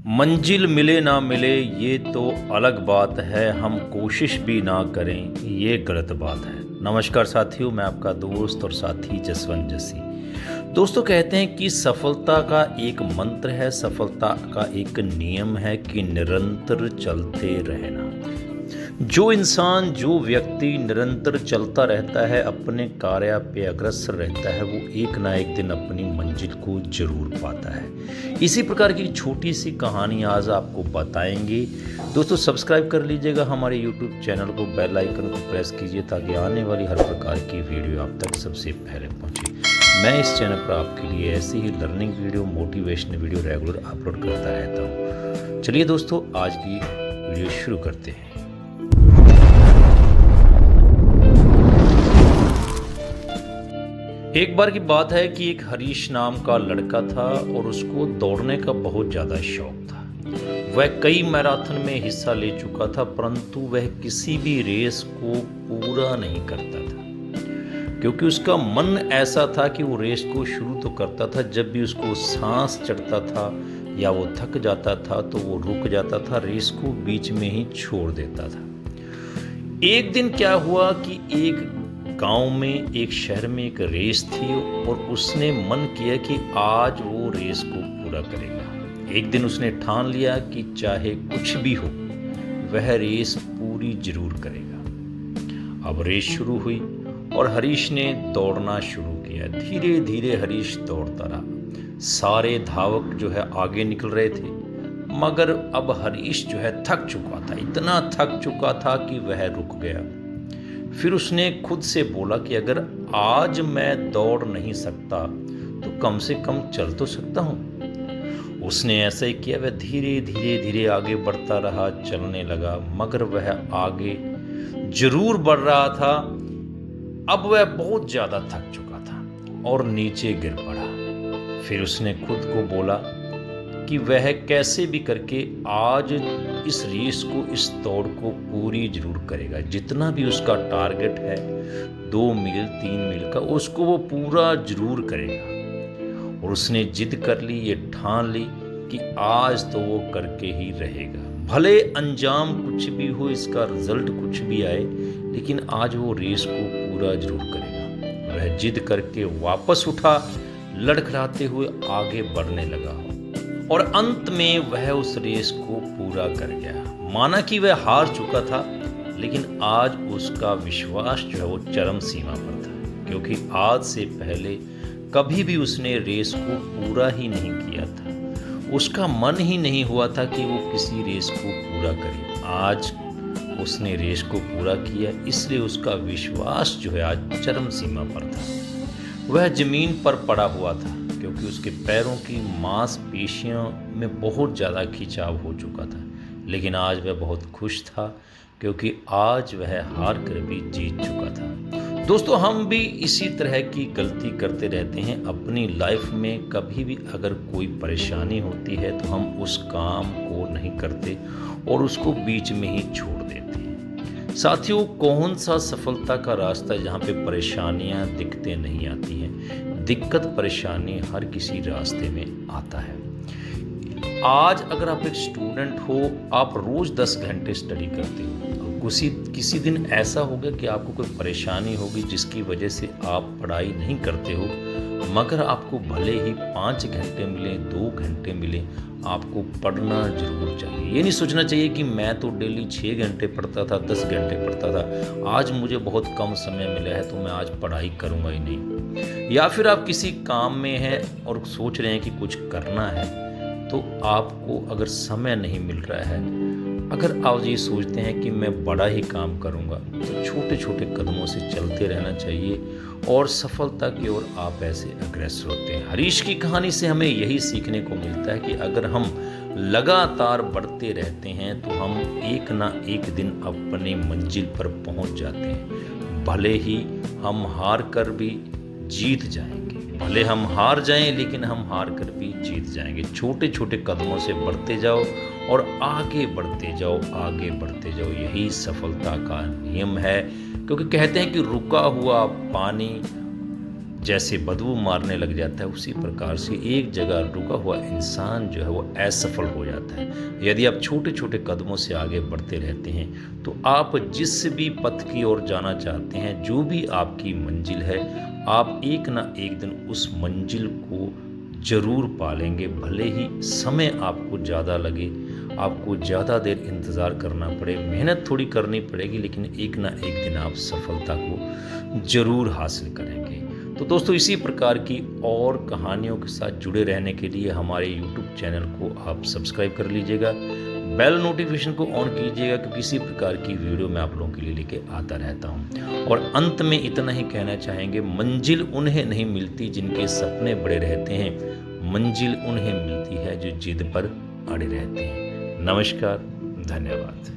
मंजिल मिले ना मिले ये तो अलग बात है, हम कोशिश भी ना करें ये गलत बात है। नमस्कार साथियों, मैं आपका दोस्त और साथी जसवंत जसी। दोस्तों, कहते हैं कि सफलता का एक मंत्र है, सफलता का एक नियम है कि निरंतर चलते रहना। जो इंसान, जो व्यक्ति निरंतर चलता रहता है, अपने कार्य पे अग्रसर रहता है, वो एक ना एक दिन अपनी मंजिल को जरूर पाता है। इसी प्रकार की छोटी सी कहानी आज आपको बताएंगे। दोस्तों, सब्सक्राइब कर लीजिएगा हमारे YouTube चैनल को, बेल आइकन को प्रेस कीजिए ताकि आने वाली हर प्रकार की वीडियो आप तक सबसे पहले पहुंचे। मैं इस चैनल पर आपके लिए ऐसी ही learning video, motivational video regular upload करता रहता हूँ। चलिए दोस्तों, आज की वीडियो शुरू करते हैं। एक बार की बात है कि एक हरीश नाम का लड़का था और उसको दौड़ने का बहुत ज़्यादा शौक था। वह कई मैराथन में हिस्सा ले चुका था, परंतु वह किसी भी रेस को पूरा नहीं करता था, क्योंकि उसका मन ऐसा था कि वो रेस को शुरू तो करता था, जब भी उसको सांस चढ़ता था या वो थक जाता था तो वो रुक जाता था, रेस को बीच में ही छोड़ देता था। एक दिन क्या हुआ कि एक गांव में, एक शहर में एक रेस थी और उसने मन किया कि आज वो रेस को पूरा करेगा। एक दिन उसने ठान लिया कि चाहे कुछ भी हो, वह रेस पूरी जरूर करेगा। अब रेस शुरू हुई और हरीश ने दौड़ना शुरू किया। धीरे धीरे हरीश दौड़ता रहा। सारे धावक जो है आगे निकल रहे थे, मगर अब हरीश जो है थक चुका था, इतना थक चुका था कि वह रुक गया। फिर उसने खुद से बोला कि अगर आज मैं दौड़ नहीं सकता तो कम से कम चल तो सकता हूँ। उसने ऐसा ही किया। वह धीरे धीरे धीरे आगे बढ़ता रहा, चलने लगा, मगर वह आगे जरूर बढ़ रहा था। अब वह बहुत ज़्यादा थक चुका था और नीचे गिर पड़ा। फिर उसने खुद को बोला कि वह कैसे भी करके आज इस रेस को, इस दौड़ को पूरी जरूर करेगा। जितना भी उसका टारगेट है, 2 मील 3 मील का, उसको वो पूरा जरूर करेगा। और उसने जिद कर ली, ये ठान ली कि आज तो वो करके ही रहेगा। भले अंजाम कुछ भी हो, इसका रिजल्ट कुछ भी आए, लेकिन आज वो रेस को पूरा जरूर करेगा। वह जिद करके वापस उठा, लड़खड़ाते हुए आगे बढ़ने लगा और अंत में वह उस रेस को पूरा कर गया। माना कि वह हार चुका था, लेकिन आज उसका विश्वास जो है वो चरम सीमा पर था, क्योंकि आज से पहले कभी भी उसने रेस को पूरा ही नहीं किया था। उसका मन ही नहीं हुआ था कि वो किसी रेस को पूरा करे। आज उसने रेस को पूरा किया, इसलिए उसका विश्वास जो है आज चरम सीमा पर था। वह जमीन पर पड़ा हुआ था, क्योंकि उसके पैरों की मांसपेशियों में बहुत ज़्यादा खिंचाव हो चुका था। लेकिन आज वह बहुत खुश था, क्योंकि आज वह हार कर भी जीत चुका था। दोस्तों, हम भी इसी तरह की गलती करते रहते हैं अपनी लाइफ में। कभी भी अगर कोई परेशानी होती है तो हम उस काम को नहीं करते और उसको बीच में ही छोड़ देते हैं। साथियों, कौन सा सफलता का रास्ता है जहाँ पे परेशानियाँ दिखते नहीं आती हैं? दिक्कत, परेशानी हर किसी रास्ते में आता है। आज अगर आप एक स्टूडेंट हो, आप रोज़ 10 घंटे स्टडी करते हो, किसी दिन ऐसा होगा कि आपको कोई परेशानी होगी जिसकी वजह से आप पढ़ाई नहीं करते हो, मगर आपको भले ही 5 घंटे मिले, 2 घंटे मिले, आपको पढ़ना जरूर चाहिए। ये नहीं सोचना चाहिए कि मैं तो डेली 6 घंटे पढ़ता था, 10 घंटे पढ़ता था, आज मुझे बहुत कम समय मिला है तो मैं आज पढ़ाई करूँगा ही नहीं। या फिर आप किसी काम में हैं और सोच रहे हैं कि कुछ करना है, तो आपको अगर समय नहीं मिल रहा है, अगर आप ये सोचते हैं कि मैं बड़ा ही काम करूँगा, तो छोटे छोटे कदमों से चलते रहना चाहिए और सफलता की ओर आप ऐसे अग्रसर होते हैं। हरीश की कहानी से हमें यही सीखने को मिलता है कि अगर हम लगातार बढ़ते रहते हैं तो हम एक ना एक दिन अपनी मंजिल पर पहुंच जाते हैं। भले ही हम हार कर भी जीत जाएंगे, भले हम हार जाएं, लेकिन हम हार कर भी जीत जाएंगे। छोटे छोटे कदमों से बढ़ते जाओ और आगे बढ़ते जाओ, आगे बढ़ते जाओ। यही सफलता का नियम है, क्योंकि कहते हैं कि रुका हुआ पानी जैसे बदबू मारने लग जाता है, उसी प्रकार से एक जगह रुका हुआ इंसान जो है वो असफल हो जाता है। यदि आप छोटे छोटे कदमों से आगे बढ़ते रहते हैं तो आप जिस भी पथ की ओर जाना चाहते हैं, जो भी आपकी मंजिल है, आप एक ना एक दिन उस मंजिल को ज़रूर पालेंगे। भले ही समय आपको ज़्यादा लगे, आपको ज़्यादा देर इंतज़ार करना पड़े, मेहनत थोड़ी करनी पड़ेगी, लेकिन एक ना एक दिन आप सफलता को ज़रूर हासिल करेंगे। तो दोस्तों, इसी प्रकार की और कहानियों के साथ जुड़े रहने के लिए हमारे यूट्यूब चैनल को आप सब्सक्राइब कर लीजिएगा, बेल नोटिफिकेशन को ऑन कीजिएगा, क्योंकि इसी प्रकार की वीडियो मैं आप लोगों के लिए लेके आता रहता हूँ। और अंत में इतना ही कहना चाहेंगे, मंजिल उन्हें नहीं मिलती जिनके सपने बड़े रहते हैं, मंजिल उन्हें मिलती है जो जिद पर अड़े रहते हैं। नमस्कार, धन्यवाद।